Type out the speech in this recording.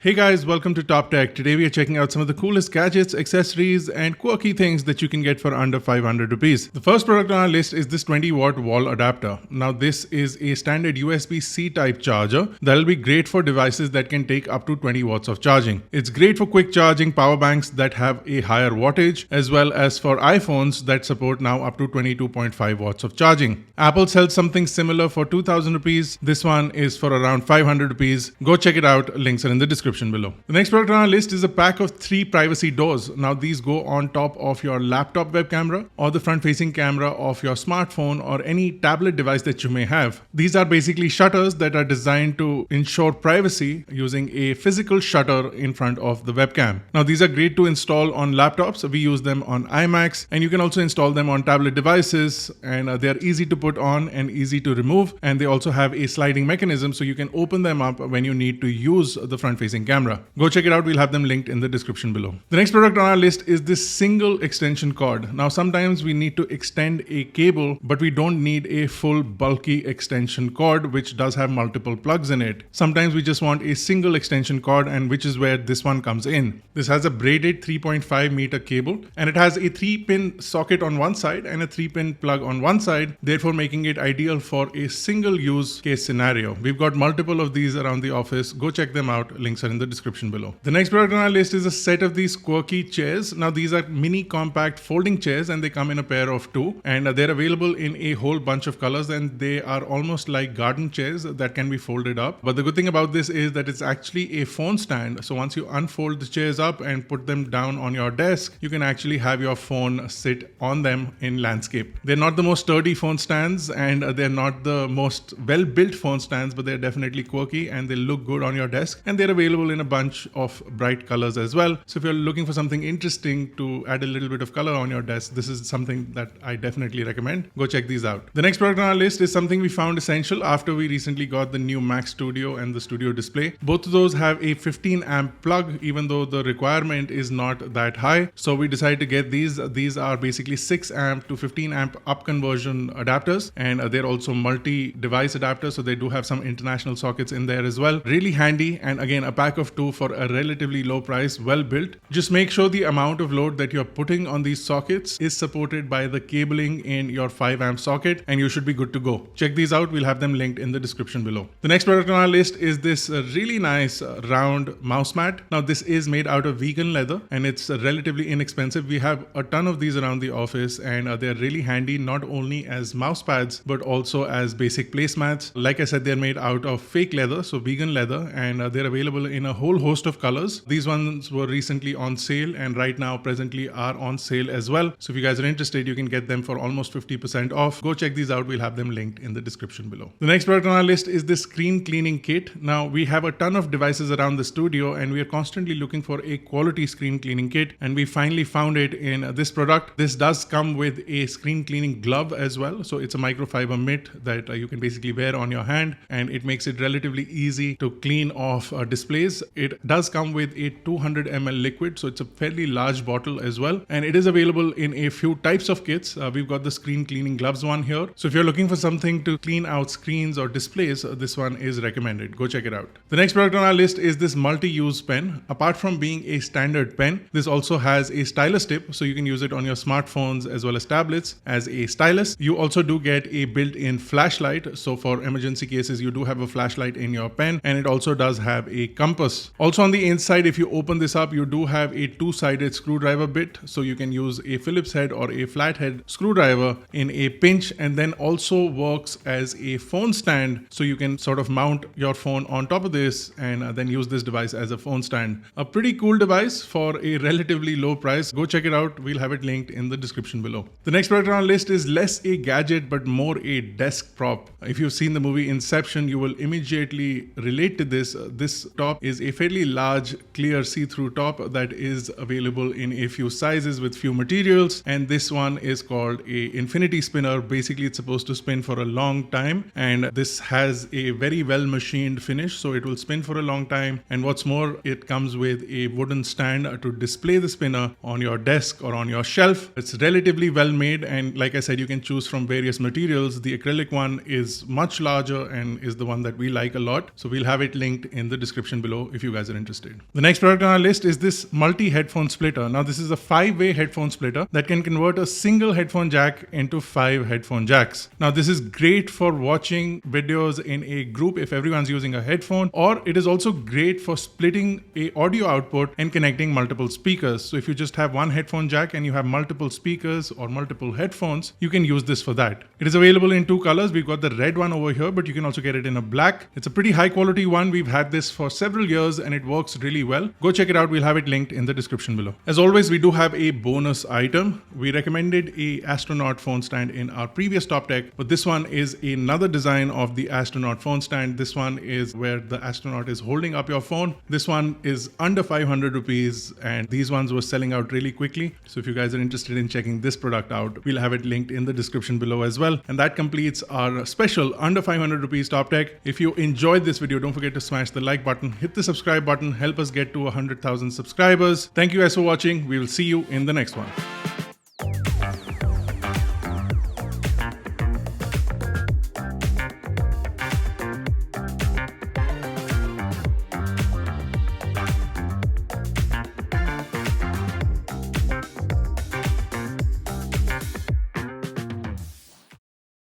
Hey guys, welcome to TopTech. Today we are checking out some of the coolest gadgets, accessories, and quirky things that you can get for under 500 rupees. The first product on our list is this 20-watt wall adapter. Now this is a standard USB-C type charger that will be great for devices that can take up to 20 watts of charging. It's great for quick charging power banks that have a higher wattage, as well as for iPhones that support now up to 22.5 watts of charging. Apple sells something similar for 2000 rupees. This one is for around 500 rupees. Go check it out. Links are in the description below. The next product on our list is a pack of 3 privacy doors. Now these go on top of your laptop web camera or the front facing camera of your smartphone or any tablet device that you may have. These are basically shutters that are designed to ensure privacy using a physical shutter in front of the webcam. Now these are great to install on laptops. We use them on iMacs, and you can also install them on tablet devices, and they're easy to put on and easy to remove, and they also have a sliding mechanism so you can open them up when you need to use the front facing camera. Go check it out. We'll have them linked in the description below. The next product on our list is this single extension cord. Now sometimes we need to extend a cable, but we don't need a full bulky extension cord which does have multiple plugs in it. Sometimes we just want a single extension cord, and which is where this one comes in. This has a braided 3.5 meter cable, and it has a 3-pin socket on one side and a 3-pin plug on one side, therefore making it ideal for a single use case scenario. We've got multiple of these around the office. Go check them out. Links are in the description below. The next product on our list is a set of these quirky chairs. Now these are mini compact folding chairs, and they come in a pair of 2, and they're available in a whole bunch of colors, and they are almost like garden chairs that can be folded up. But the good thing about this is that it's actually a phone stand. So once you unfold the chairs up and put them down on your desk, you can actually have your phone sit on them in landscape. They're not the most sturdy phone stands, and they're not the most well-built phone stands, but they're definitely quirky and they look good on your desk, and they're available in a bunch of bright colors as well. So if you're looking for something interesting to add a little bit of color on your desk, this is something that I definitely recommend. Go check these out. The next product on our list is something we found essential after we recently got the new Mac Studio and the Studio Display. Both of those have a 15 amp plug, even though the requirement is not that high. So we decided to get these. These are basically 6 amp to 15 amp up conversion adapters, and they're also multi-device adapters, so they do have some international sockets in there as well. Really handy, and again a pack of 2 for a relatively low price, well built. Just make sure the amount of load that you're putting on these sockets is supported by the cabling in your 5 amp socket, and you should be good to go. Check these out. We'll have them linked in the description below. The next product on our list is this really nice round mouse mat. Now this is made out of vegan leather, and it's relatively inexpensive. We have a ton of these around the office, and they're really handy not only as mouse pads but also as basic placemats. Like I said, they're made out of fake leather, so vegan leather, and they're available in a whole host of colors. These ones were recently on sale, and right now presently are on sale as well. So if you guys are interested, you can get them for almost 50% off. Go check these out. We'll have them linked in the description below. The next product on our list is this screen cleaning kit. Now we have a ton of devices around the studio, and we are constantly looking for a quality screen cleaning kit, and we finally found it in this product. This does come with a screen cleaning glove as well. So it's a microfiber mitt that you can basically wear on your hand, and it makes it relatively easy to clean off displays. It does come with a 200 ml liquid, so it's a fairly large bottle as well, and it is available in a few types of kits. We've got the screen cleaning gloves one here. So if you're looking for something to clean out screens or displays, this one is recommended. Go check it out. The next product on our list is this multi-use pen. Apart from being a standard pen, this also has a stylus tip, so you can use it on your smartphones as well as tablets as a stylus. You also do get a built-in flashlight, so for emergency cases you do have a flashlight in your pen, and it also does have a compass. Also on the inside, if you open this up, you do have a 2-sided screwdriver bit, so you can use a Phillips head or a flathead screwdriver in a pinch, and then also works as a phone stand, so you can sort of mount your phone on top of this and then use this device as a phone stand. A pretty cool device for a relatively low price. Go check it out. We'll have it linked in the description below. The next product on our list is less a gadget but more a desk prop. If you've seen the movie Inception, you will immediately relate to this. This top is a fairly large, clear, see-through top that is available in a few sizes with few materials, and this one is called a infinity spinner. Basically, it's supposed to spin for a long time, and this has a very well machined finish, so it will spin for a long time. And what's more, it comes with a wooden stand to display the spinner on your desk or on your shelf. It's relatively well made, and like I said, you can choose from various materials. The acrylic one is much larger and is the one that we like a lot, so we'll have it linked in the description below. below if you guys are interested. The next product on our list is this multi-headphone splitter. Now this is a 5-way headphone splitter that can convert a single headphone jack into 5 headphone jacks. Now this is great for watching videos in a group if everyone's using a headphone, or it is also great for splitting a audio output and connecting multiple speakers. So if you just have one headphone jack and you have multiple speakers or multiple headphones, you can use this for that. It is available in 2 colors. We've got the red one over here, but you can also get it in a black. It's a pretty high quality one. We've had this for several years and it works really well. Go check it out. We'll have it linked in the description below. As always, we do have a bonus item. We recommended a astronaut phone stand in our previous TopTech, but this one is another design of the astronaut phone stand. This one is where the astronaut is holding up your phone. This one is under 500 rupees and these ones were selling out really quickly. So if you guys are interested in checking this product out, we'll have it linked in the description below as well. And that completes our special under 500 rupees TopTech. If you enjoyed this video, don't forget to smash the like button, hit the subscribe button, help us get to 100,000 subscribers. Thank you guys for watching. We will see you in the next one.